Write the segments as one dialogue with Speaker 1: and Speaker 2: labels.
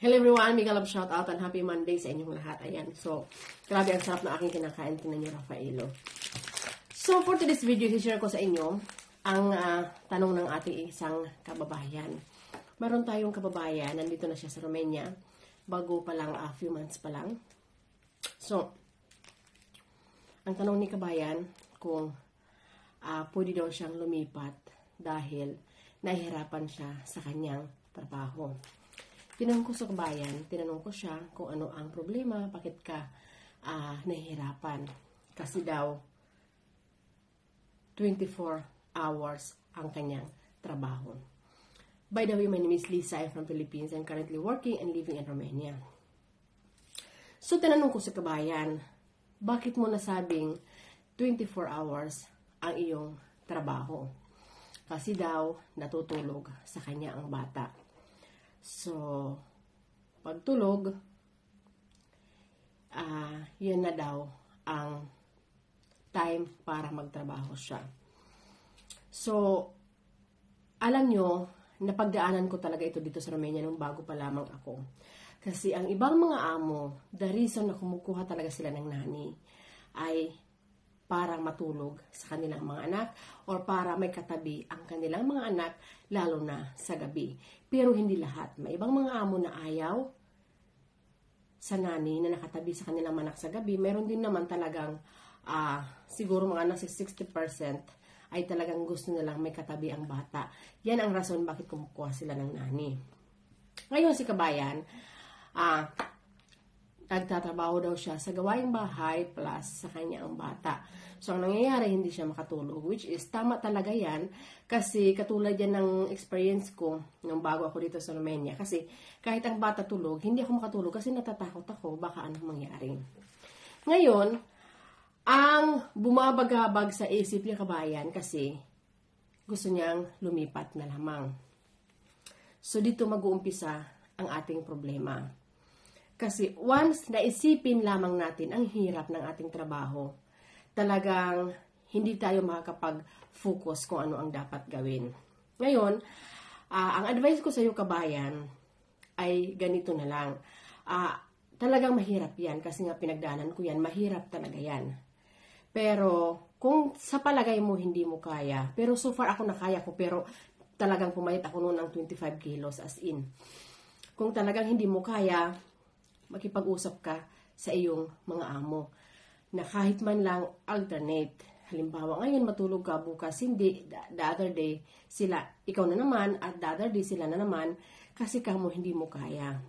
Speaker 1: Hello everyone, Mega Love shoutout and happy Monday sa inyong lahat. Ayan, so, grabe ang sarap na aking kinakain. Tingnan niyo, Rafaelo. So, for today's video, i-share ko sa inyo ang tanong ng ating isang kababayan. Meron tayong kababayan, nandito na siya sa Romania. Bago pa lang, few months pa lang. So, ang tanong ni kabayan, kung pwede daw siyang lumipat dahil nahihirapan siya sa kanyang trabaho. Tinanong ko sa kabayan, tinanong ko siya kung ano ang problema, bakit ka nahihirapan. Kasi daw, 24 hours ang kanyang trabaho. By the way, my name is Lisa. I'm from Philippines. I'm currently working and living in Romania. So, tinanong ko sa kabayan, bakit mo nasabing 24 hours ang iyong trabaho? Kasi daw, natutulog sa kanya ang bata. So, pagtulog, yun na daw ang time para magtrabaho siya. So, alam nyo, napagdaanan ko talaga ito dito sa Romania nung bago pa lamang ako. Kasi ang ibang mga amo, the reason na kumukuha talaga sila ng nani ay para matulog sa kanilang mga anak or para may katabi ang kanilang mga anak lalo na sa gabi. Pero hindi lahat. May ibang mga amo na ayaw sa nani na nakatabi sa kanilang anak sa gabi. Meron din naman talagang siguro mga nasa 60% ay talagang gusto nilang may katabi ang bata. Yan ang rason bakit kumukuha sila ng nani. Ngayon si kabayan, nagtatrabaho daw siya sa gawaing bahay plus sa kanya ang bata. So, ang nangyayari, hindi siya makatulog, which is tama talaga yan kasi katulad yan ng experience ko nung bago ako dito sa Romania. Kasi kahit ang bata tulog, hindi ako makatulog kasi natatakot ako baka anong mangyari. Ngayon, ang bumabagabag sa isip niya kabayan kasi gusto niyang lumipat na lamang. So, dito mag-uumpisa ang ating problema. Kasi once naisipin lamang natin ang hirap ng ating trabaho, talagang hindi tayo makakapag-focus kung ano ang dapat gawin. Ngayon, ang advice ko sa iyo kabayan ay ganito na lang. Talagang mahirap yan kasi nga pinagdaanan ko yan, mahirap talaga yan. Pero kung sa palagay mo hindi mo kaya, pero so far ako nakaya ko pero talagang pumayat ako noon ng 25 kilos as in. Kung talagang hindi mo kaya, makipag-usap ka sa iyong mga amo na kahit man lang alternate. Halimbawa, ngayon matulog ka, bukas hindi, the other day sila, ikaw na naman, at the other day sila na naman, kasi kamo hindi mo kaya.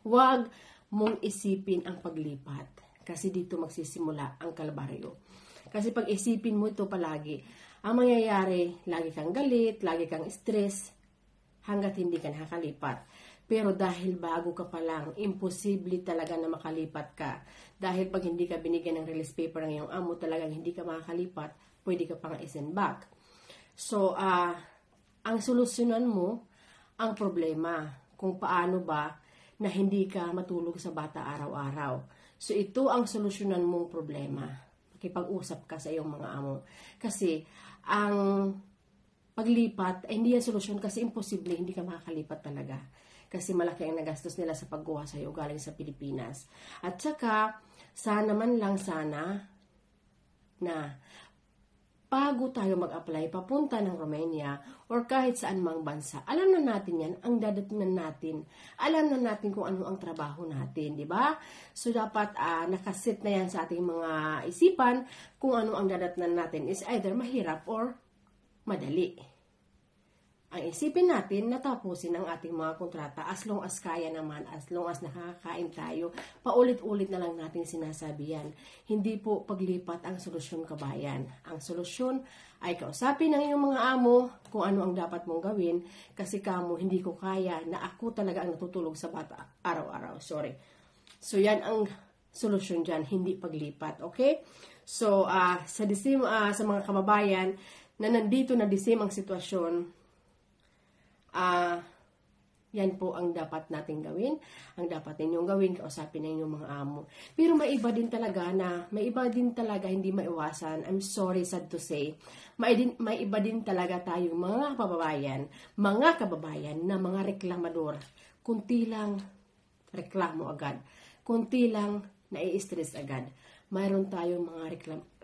Speaker 1: Huwag mong isipin ang paglipat, kasi dito magsisimula ang kalbaryo. Kasi pag isipin mo ito palagi, ang mangyayari, lagi kang galit, lagi kang stress, hanggat hindi ka nakakalipat. Pero dahil bago ka pa lang, imposible talaga na makalipat ka. Dahil pag hindi ka binigyan ng release paper ng iyong amo, talagang hindi ka makakalipat, pwede ka pang i-send back. So, ang solusyonan mo, ang problema, kung paano ba na hindi ka matulog sa bata araw-araw. So, ito ang solusyonan mong problema. Makipag-usap ka sa iyong mga amo. Kasi, ang paglipat, ay hindi yan solusyon kasi imposible, hindi ka makakalipat talaga. Kasi malaki ang nagastos nila sa pagkuha sa iyo galing sa Pilipinas. At saka, sana man lang sana na bago tayo mag-apply papunta ng Romania or kahit saan mang bansa, alam na natin yan, ang dadatingan natin. Alam na natin kung ano ang trabaho natin, di ba? So, dapat nakasit na yan sa ating mga isipan kung ano ang dadatingan natin is either mahirap or madali. Ang isipin natin, natapusin ang ating mga kontrata as long as kaya naman, as long as nakakain tayo. Paulit-ulit na lang natin sinasabi yan. Hindi po paglipat ang solusyon kabayan. Ang solusyon ay kausapin ng iyong mga amo kung ano ang dapat mong gawin kasi kamo hindi ko kaya na ako talaga ang natutulog sa bata araw-araw. Sorry. So yan ang solusyon dyan, hindi paglipat. Okay? So sa mga kababayan na nandito na the same ang sitwasyon, yan po ang dapat natin gawin. Ang dapat ninyong gawin, kausapin na inyong mga amo. Pero may iba din talaga hindi maiwasan. I'm sorry, sad to say. May iba din talaga tayong mga kababayan na mga reklamador. kunti lang reklamo agad. Kunti lang nai-stress agad. Mayroon tayong mga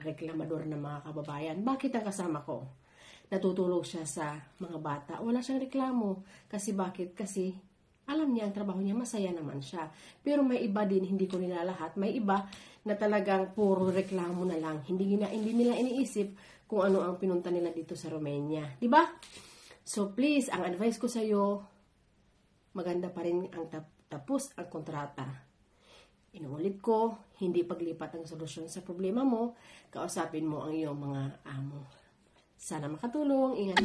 Speaker 1: reklamador na mga kababayan. Bakit ang kasama ko? Natutulog siya sa mga bata. Wala siyang reklamo. Kasi bakit? Kasi alam niya ang trabaho niya, masaya naman siya. Pero may iba din, hindi ko nilalahat. May iba na talagang puro reklamo na lang. Hindi nila iniisip kung ano ang pinunta nila dito sa Romania. Diba? So please, ang advice ko sa iyo, maganda pa rin ang tapos ang kontrata. Inuulit ko, hindi paglipat ang solusyon sa problema mo, kausapin mo ang iyong mga amo. Sana makatulong. Ingat.